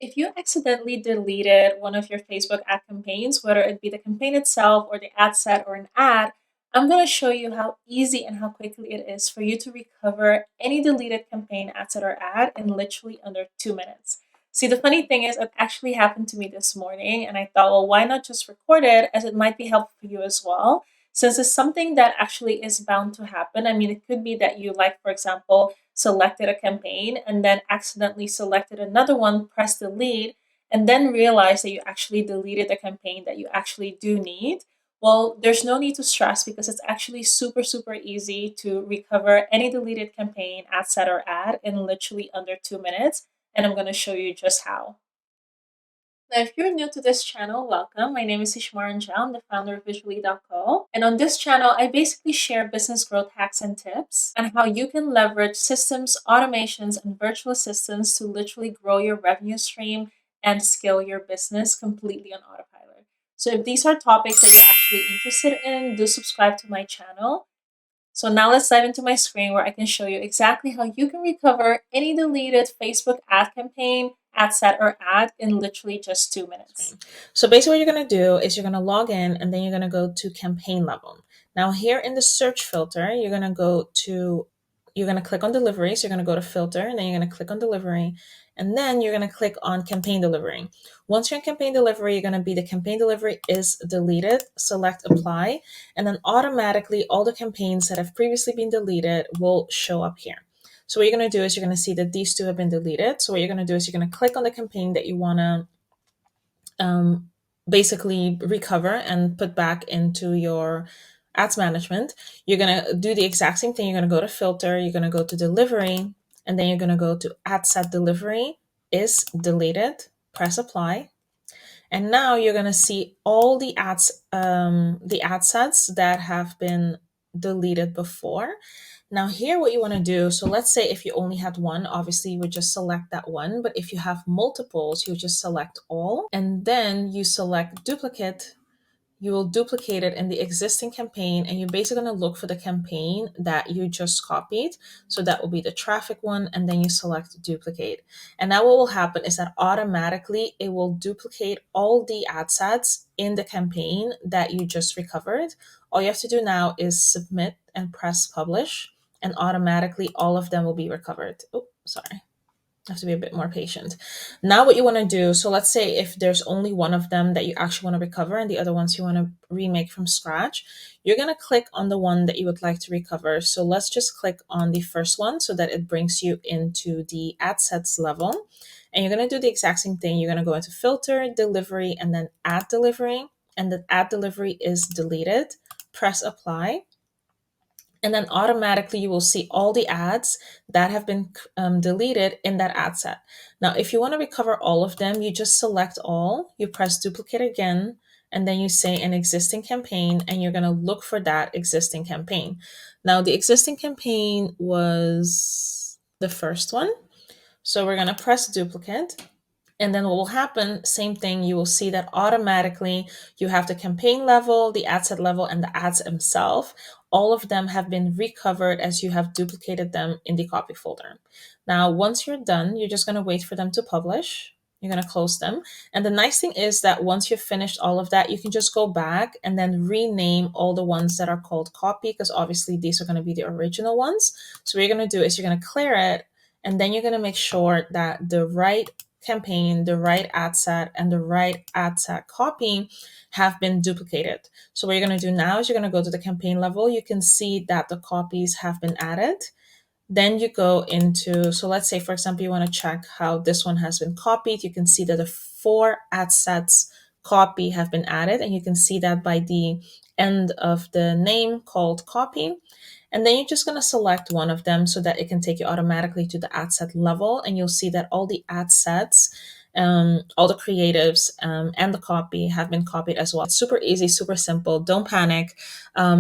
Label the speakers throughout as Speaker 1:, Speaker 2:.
Speaker 1: If you accidentally deleted one of your Facebook ad campaigns, whether it be the campaign itself or the ad set or an ad, I'm going to show you how easy and how quickly it is for you to recover any deleted campaign, ad set, or ad in literally under 2 minutes. See, the funny thing is, it actually happened to me this morning, and I thought, well, why not just record it as it might be helpful for you as well, since it's something that actually is bound to happen. I mean, it could be that you, like, for example, selected a campaign and then accidentally selected another one, pressed delete, and then realized that you actually deleted the campaign that you actually do need. Well, there's no need to stress because it's actually super, super easy to recover any deleted campaign, ad set, or ad in literally under 2 minutes. And I'm going to show you just how. Now, if you're new to this channel, welcome. My name is Ishmar Anjal. I'm the founder of Visually.co. And on this channel, I basically share business growth hacks and tips on how you can leverage systems, automations, and virtual assistants to literally grow your revenue stream and scale your business completely on autopilot. So if these are topics that you're actually interested in, do subscribe to my channel. So now let's dive into my screen where I can show you exactly how you can recover any deleted Facebook ad campaign, ad set, or ad in literally just 2 minutes.
Speaker 2: So basically what you're going to do is you're going to log in and then you're going to go to campaign level. Now here in the search filter, you're going to click on delivery. So you're going to go to filter and then you're going to click on delivery. And then you're going to click on campaign delivery. Once you're in campaign delivery, you're going to be the campaign delivery is deleted, select apply, and then automatically all the campaigns that have previously been deleted will show up here. So what you're going to do is you're going to see that these two have been deleted. So what you're going to do is you're going to click on the campaign that you want to basically recover and put back into your ads management. You're going to do the exact same thing. You're going to go to filter, you're going to go to delivery, and then you're going to go to ad set delivery is deleted, press apply. And now you're going to see all the ad sets that have been deleted before. Now here, what you want to do, so let's say if you only had one, obviously you would just select that one. But if you have multiples, you just select all and then you select duplicate. You will duplicate it in the existing campaign and you're basically going to look for the campaign that you just copied. So that will be the traffic one, and then you select duplicate. And now what will happen is that automatically it will duplicate all the ad sets in the campaign that you just recovered. All you have to do now is submit and press publish, and automatically all of them will be recovered. Oh, sorry. Have to be a bit more patient. Now what you want to do, so let's say if there's only one of them that you actually want to recover and the other ones you want to remake from scratch, you're going to click on the one that you would like to recover. So let's just click on the first one so that it brings you into the ad sets level. And you're going to do the exact same thing. You're going to go into filter, delivery, and then ad delivery. And the ad delivery is deleted. Press apply. And then automatically you will see all the ads that have been deleted in that ad set. Now, if you want to recover all of them, you just select all, you press duplicate again, and then you say an existing campaign, and you're going to look for that existing campaign. Now, the existing campaign was the first one. So we're going to press duplicate. And then what will happen, same thing, you will see that automatically you have the campaign level, the ad set level, and the ads themselves. All of them have been recovered as you have duplicated them in the copy folder. Now, once you're done, you're just going to wait for them to publish. You're going to close them. And the nice thing is that once you've finished all of that, you can just go back and then rename all the ones that are called copy, because obviously these are going to be the original ones. So what you're going to do is you're going to clear it, and then you're going to make sure that the right campaign, the right ad set, and the right ad set copy have been duplicated. So what you're going to do now is you're going to go to the campaign level. You can see that the copies have been added. Then you go into, so let's say, for example, you want to check how this one has been copied. You can see that the 4 ad sets copy have been added, and you can see that by the end of the name called copy. And then you're just going to select one of them so that it can take you automatically to the ad set level. And you'll see that all the ad sets, all the creatives, and the copy have been copied as well. It's super easy, super simple. Don't panic.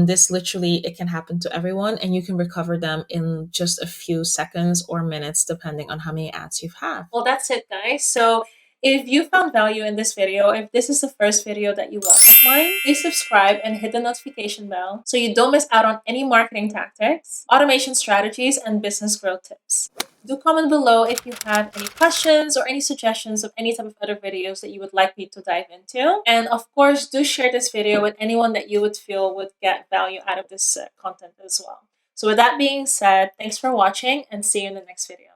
Speaker 2: This literally, it can happen to everyone, and you can recover them in just a few seconds or minutes, depending on how many ads you've had.
Speaker 1: Well, that's it, guys. So If you found value in this video, if this is the first video that you watch of mine, please subscribe and hit the notification bell so you don't miss out on any marketing tactics, automation strategies, and business growth tips. Do comment below if you have any questions or any suggestions of any type of other videos that you would like me to dive into. And of course, do share this video with anyone that you would feel would get value out of this content as well. So with that being said, thanks for watching and see you in the next video.